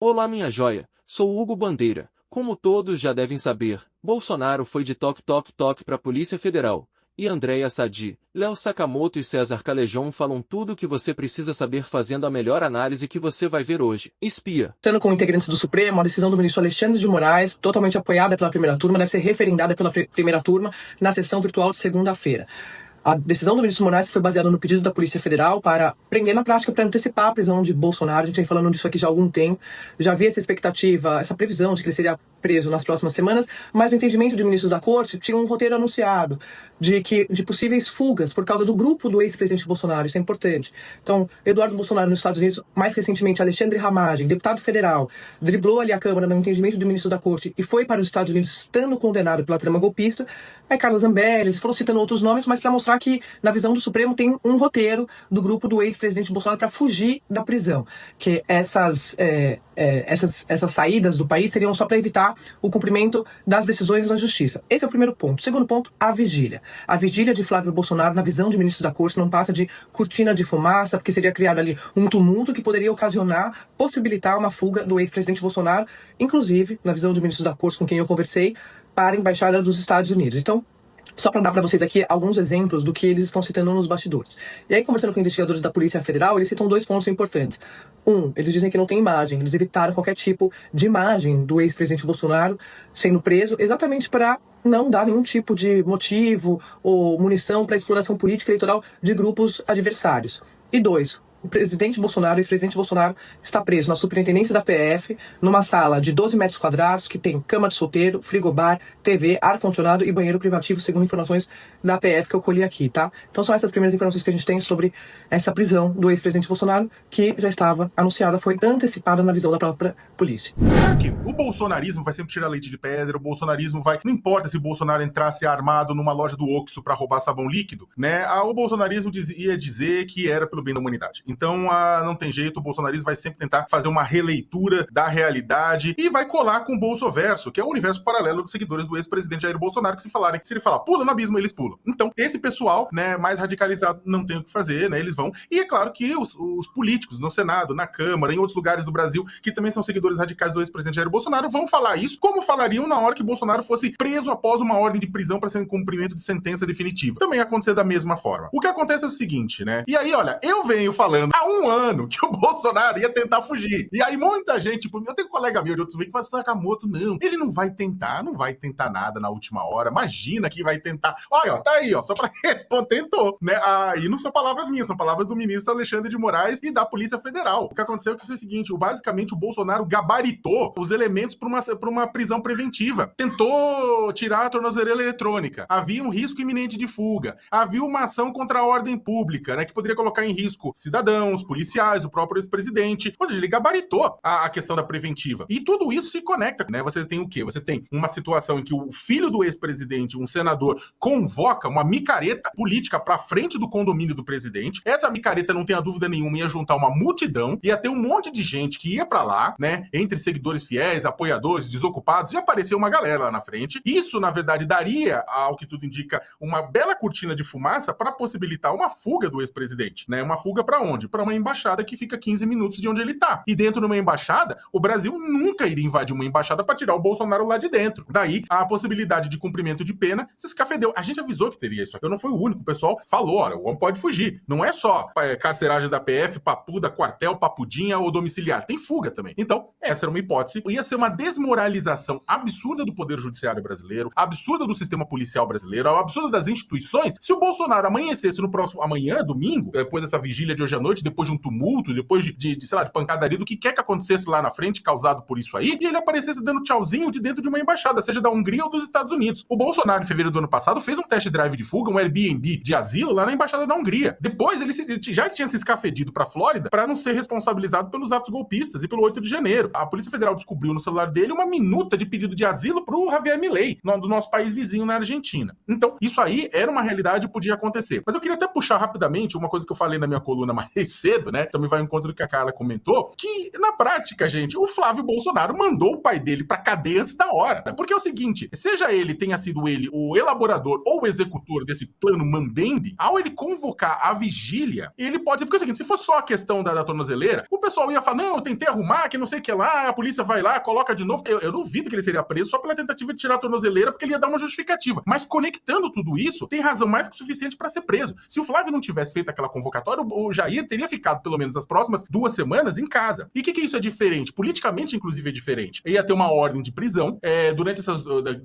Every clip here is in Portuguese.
Olá, minha joia, sou Hugo Bandeira. Como todos já devem saber, Bolsonaro foi de toque para a Polícia Federal. E Andréa Sadi, Léo Sakamoto e César Calejon falam tudo o que você precisa saber fazendo a melhor análise que você vai ver hoje. Espia. Sendo com integrantes do Supremo, a decisão do ministro Alexandre de Moraes, totalmente apoiada pela primeira turma, deve ser referendada pela primeira turma na sessão virtual de segunda-feira. A decisão do ministro Moraes foi baseada no pedido da Polícia Federal para prender na prática, para antecipar a prisão de Bolsonaro. A gente vem falando disso aqui já há algum tempo. Já havia essa expectativa, essa previsão de que ele seria preso nas próximas semanas, mas o entendimento de ministros da Corte tinha um roteiro anunciado de possíveis fugas por causa do grupo do ex-presidente Bolsonaro. Isso é importante. Então, Eduardo Bolsonaro nos Estados Unidos, mais recentemente Alexandre Ramagem, deputado federal, driblou ali a Câmara no entendimento de ministros da Corte e foi para os Estados Unidos estando condenado pela trama golpista. Aí Carla Zambelli, eles foram citando outros nomes, mas para mostrar que, na visão do Supremo, tem um roteiro do grupo do ex-presidente Bolsonaro para fugir da prisão. Que essas saídas do país seriam só para evitar o cumprimento das decisões da Justiça. Esse é o primeiro ponto. Segundo ponto, a vigília. A vigília de Flávio Bolsonaro, na visão de ministros da Corte, não passa de cortina de fumaça, porque seria criado ali um tumulto que poderia ocasionar, possibilitar uma fuga do ex-presidente Bolsonaro, inclusive, na visão de ministros da Corte com quem eu conversei, para a Embaixada dos Estados Unidos. Então, só para dar para vocês aqui alguns exemplos do que eles estão citando nos bastidores. E aí, conversando com investigadores da Polícia Federal, eles citam dois pontos importantes. Eles dizem que não tem imagem, eles evitaram qualquer tipo de imagem do ex-presidente Bolsonaro sendo preso, exatamente para não dar nenhum tipo de motivo ou munição para exploração política eleitoral de grupos adversários. E dois, o ex-presidente Bolsonaro, está preso na superintendência da PF, numa sala de 12 metros quadrados, que tem cama de solteiro, frigobar, TV, ar-condicionado e banheiro privativo, segundo informações da PF que eu colhi aqui, tá? Então são essas primeiras informações que a gente tem sobre essa prisão do ex-presidente Bolsonaro, que já estava anunciada, foi antecipada na visão da própria polícia. Claro que o bolsonarismo vai sempre tirar leite de pedra, o bolsonarismo vai... Não importa se o Bolsonaro entrasse armado numa loja do Oxxo pra roubar sabão líquido, né? O bolsonarismo ia dizer que era pelo bem da humanidade. Então, não tem jeito, o bolsonarismo vai sempre tentar fazer uma releitura da realidade e vai colar com o bolsoverso, que é o universo paralelo dos seguidores do ex-presidente Jair Bolsonaro, que se ele falar pula no abismo, eles pulam. Então, esse pessoal, né, mais radicalizado, não tem o que fazer, né, eles vão. E é claro que os políticos no Senado, na Câmara, em outros lugares do Brasil, que também são seguidores radicais do ex-presidente Jair Bolsonaro, vão falar isso como falariam na hora que Bolsonaro fosse preso após uma ordem de prisão para ser cumprimento de sentença definitiva. Também ia acontecer da mesma forma. O que acontece é o seguinte, né? E aí, olha, eu venho falando há um ano que o Bolsonaro ia tentar fugir. E aí muita gente, tipo, eu tenho um colega meu de outros veículos que fala, Sakamoto, não, ele não vai tentar nada na última hora, imagina que vai tentar. Olha, ó, tá aí, ó, só pra responder, tentou, né? Aí não são palavras minhas, são palavras do ministro Alexandre de Moraes e da Polícia Federal. O que aconteceu é que foi o seguinte, basicamente o Bolsonaro gabaritou os elementos pra uma prisão preventiva. Tentou tirar a tornozeleira eletrônica. Havia um risco iminente de fuga. Havia uma ação contra a ordem pública, né, que poderia colocar em risco cidadãos, policiais, o próprio ex-presidente. Ou seja, ele gabaritou a questão da preventiva. E tudo isso se conecta, né? Você tem o quê? Você tem uma situação em que o filho do ex-presidente, um senador, convoca uma micareta política pra frente do condomínio do presidente. Essa micareta, não tenha dúvida nenhuma, ia juntar uma multidão, ia ter um monte de gente que ia pra lá, né? Entre seguidores fiéis, apoiadores, desocupados, ia aparecer uma galera lá na frente. Isso, na verdade, daria, ao que tudo indica, uma bela cortina de fumaça para possibilitar uma fuga do ex-presidente, né? Uma fuga pra onde? Para uma embaixada que fica 15 minutos de onde ele tá. E dentro de uma embaixada, o Brasil nunca iria invadir uma embaixada para tirar o Bolsonaro lá de dentro. Daí, a possibilidade de cumprimento de pena se escafedeu. A gente avisou que teria isso aqui. Eu não fui o único. O pessoal falou, olha, o homem pode fugir. Não é só carceragem da PF, papuda, quartel, papudinha ou domiciliar. Tem fuga também. Então, essa era uma hipótese. Ia ser uma desmoralização absurda do poder judiciário brasileiro, absurda do sistema policial brasileiro, absurda das instituições. Se o Bolsonaro amanhecesse no próximo amanhã, domingo, depois dessa vigília de hoje à noite, depois de um tumulto, depois sei lá, de pancadaria, do que quer que acontecesse lá na frente, causado por isso aí, e ele aparecesse dando tchauzinho de dentro de uma embaixada, seja da Hungria ou dos Estados Unidos. O Bolsonaro, em fevereiro do ano passado, fez um test drive de fuga, um Airbnb de asilo lá na embaixada da Hungria. Depois, ele já tinha se escafedido pra Flórida para não ser responsabilizado pelos atos golpistas e pelo 8 de janeiro. A Polícia Federal descobriu no celular dele uma minuta de pedido de asilo pro Javier Milei, do nosso país vizinho na Argentina. Então, isso aí era uma realidade e podia acontecer. Mas eu queria até puxar rapidamente uma coisa que eu falei na minha coluna mais cedo, né? Também vai ao encontro do que a Carla comentou, que na prática, gente, o Flávio Bolsonaro mandou o pai dele pra cadeia antes da hora. Porque é o seguinte, seja ele, tenha sido ele o elaborador ou o executor desse plano Mambembe, ao ele convocar a vigília, ele pode... Porque é o seguinte, se for só a questão da tornozeleira, o pessoal ia falar, não, eu tentei arrumar, que não sei o que lá, a polícia vai lá, coloca de novo. Eu duvido que ele seria preso só pela tentativa de tirar a tornozeleira, porque ele ia dar uma justificativa. Mas conectando tudo isso, tem razão mais que suficiente pra ser preso. Se o Flávio não tivesse feito aquela convocatória, o Jair teria ficado pelo menos as próximas 2 semanas em casa. E o que isso é diferente? Politicamente, inclusive, é diferente. Ia ter uma ordem de prisão. Durante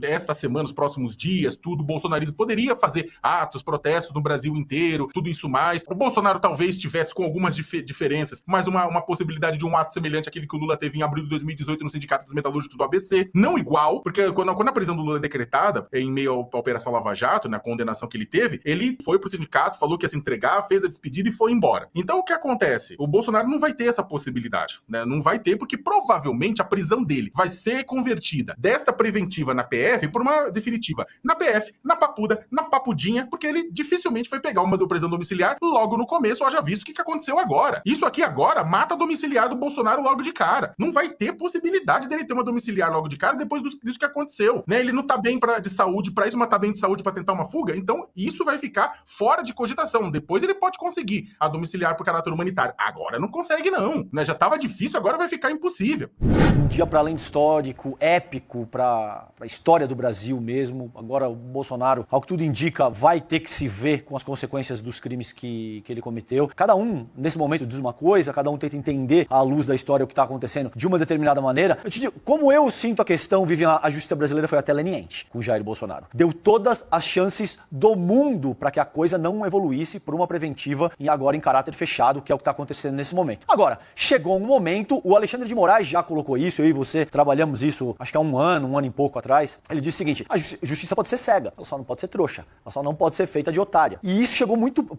esta semana, os próximos dias, tudo, o bolsonarismo poderia fazer atos, protestos no Brasil inteiro, tudo isso mais. O Bolsonaro talvez tivesse com algumas diferenças, mas uma possibilidade de um ato semelhante àquele que o Lula teve em abril de 2018 no Sindicato dos Metalúrgicos do ABC. Não igual, porque quando a prisão do Lula é decretada, em meio à Operação Lava Jato, na condenação que ele teve, ele foi pro sindicato, falou que ia se entregar, fez a despedida e foi embora. Então, o que acontece? O Bolsonaro não vai ter essa possibilidade, né? Não vai ter, porque provavelmente a prisão dele vai ser convertida desta preventiva na PF por uma definitiva na PF, na papuda, na papudinha, porque ele dificilmente vai pegar uma prisão domiciliar logo no começo, haja visto o que aconteceu agora. Isso aqui agora mata a domiciliar do Bolsonaro logo de cara. Não vai ter possibilidade dele ter uma domiciliar logo de cara depois disso que aconteceu, né? Ele não tá bem de saúde pra isso, mas tá bem de saúde pra tentar uma fuga, então isso vai ficar fora de cogitação. Depois ele pode conseguir a domiciliar por caráter humanitário. Agora não consegue não, né? Já tava difícil, agora vai ficar impossível. Um dia para além de histórico, épico para a história do Brasil mesmo. Agora o Bolsonaro, ao que tudo indica, vai ter que se ver com as consequências dos crimes que ele cometeu. Cada um, nesse momento, diz uma coisa, cada um tenta entender à luz da história o que está acontecendo de uma determinada maneira. Eu te digo, como eu sinto a questão, Vivian, a justiça brasileira foi até leniente com o Jair Bolsonaro. Deu todas as chances do mundo para que a coisa não evoluísse por uma preventiva e agora em caráter fechado, que é o que está acontecendo nesse momento. Agora, chegou um momento, o Alexandre de Moraes já colocou isso, eu e você trabalhamos isso, acho que há um ano e pouco atrás. Ele disse o seguinte, a justiça pode ser cega, ela só não pode ser trouxa, ela só não pode ser feita de otária. E isso chegou muito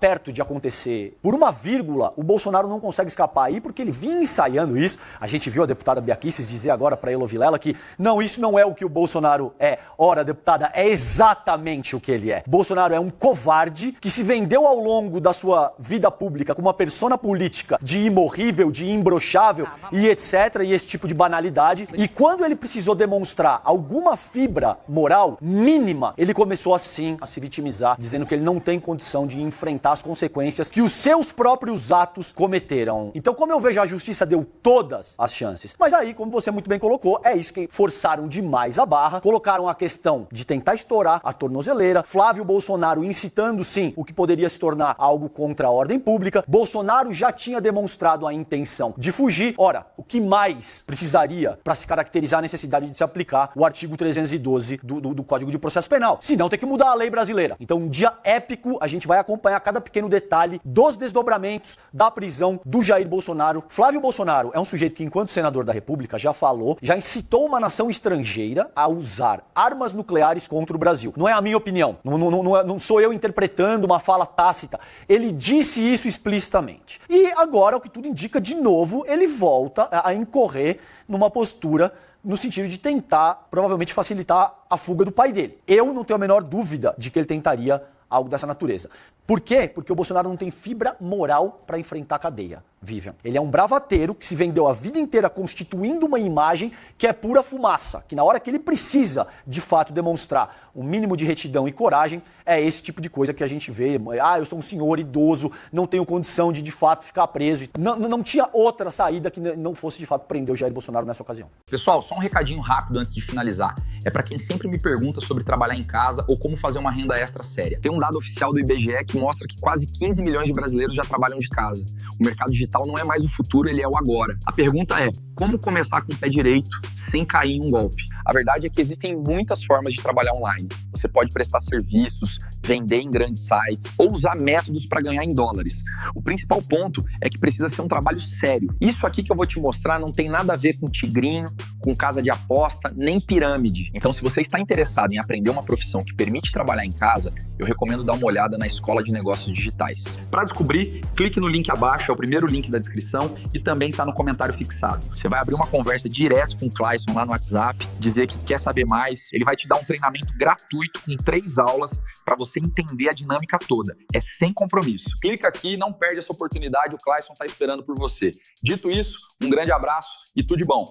perto de acontecer. Por uma vírgula, o Bolsonaro não consegue escapar aí, porque ele vinha ensaiando isso. A gente viu a deputada Bia Kicis dizer agora para Elo Vilela que não, isso não é o que o Bolsonaro é. Ora, deputada, é exatamente o que ele é. Bolsonaro é um covarde que se vendeu ao longo da sua vida pública como uma persona política de imorrível, de imbrochável e etc, e esse tipo de banalidade. E quando ele precisou demonstrar alguma fibra moral mínima, ele começou assim a se vitimizar, dizendo que ele não tem condição de enfrentar as consequências que os seus próprios atos cometeram. Então, como eu vejo, a justiça deu todas as chances. Mas aí, como você muito bem colocou, é isso que forçaram demais a barra, colocaram a questão de tentar estourar a tornozeleira, Flávio Bolsonaro incitando, sim, o que poderia se tornar algo contra a ordem pública. Bolsonaro já tinha demonstrado a intenção de fugir. Ora, o que mais precisaria para se caracterizar a necessidade de se aplicar o artigo 312 do Código de Processo Penal? Se não, tem que mudar a lei brasileira. Então, um dia épico, a gente vai acompanhar cada pequeno detalhe dos desdobramentos da prisão do Jair Bolsonaro. Flávio Bolsonaro é um sujeito que, enquanto senador da República, já falou, já incitou uma nação estrangeira a usar armas nucleares contra o Brasil. Não é a minha opinião. Não sou eu interpretando uma fala tácita. Ele disse isso explicitamente. E agora, o que tudo indica, de novo, ele volta a incorrer numa postura no sentido de tentar, provavelmente, facilitar a fuga do pai dele. Eu não tenho a menor dúvida de que ele tentaria algo dessa natureza. Por quê? Porque o Bolsonaro não tem fibra moral para enfrentar a cadeia, Vivian. Ele é um bravateiro que se vendeu a vida inteira constituindo uma imagem que é pura fumaça, que na hora que ele precisa, de fato, demonstrar um mínimo de retidão e coragem, é esse tipo de coisa que a gente vê. Ah, eu sou um senhor idoso, não tenho condição de fato, ficar preso. Não tinha outra saída que não fosse, de fato, prender o Jair Bolsonaro nessa ocasião. Pessoal, só um recadinho rápido antes de finalizar. É para quem sempre me pergunta sobre trabalhar em casa ou como fazer uma renda extra séria. Tem um dado oficial do IBGE que mostra que quase 15 milhões de brasileiros já trabalham de casa. O mercado digital não é mais o futuro, ele é o agora. A pergunta é, como começar com o pé direito sem cair em um golpe? A verdade é que existem muitas formas de trabalhar online. Você pode prestar serviços, vender em grandes sites ou usar métodos para ganhar em dólares. O principal ponto é que precisa ser um trabalho sério. Isso aqui que eu vou te mostrar não tem nada a ver com tigrinho, com casa de aposta, nem pirâmide. Então, se você está interessado em aprender uma profissão que permite trabalhar em casa, eu recomendo dar uma olhada na Escola de Negócios Digitais. Para descobrir, clique no link abaixo, é o primeiro link da descrição e também está no comentário fixado. Você vai abrir uma conversa direto com o Clayson lá no WhatsApp, dizer que quer saber mais, ele vai te dar um treinamento gratuito com 3 aulas para você entender a dinâmica toda. É sem compromisso. Clica aqui, não perde essa oportunidade, o Clayson está esperando por você. Dito isso, um grande abraço e tudo de bom.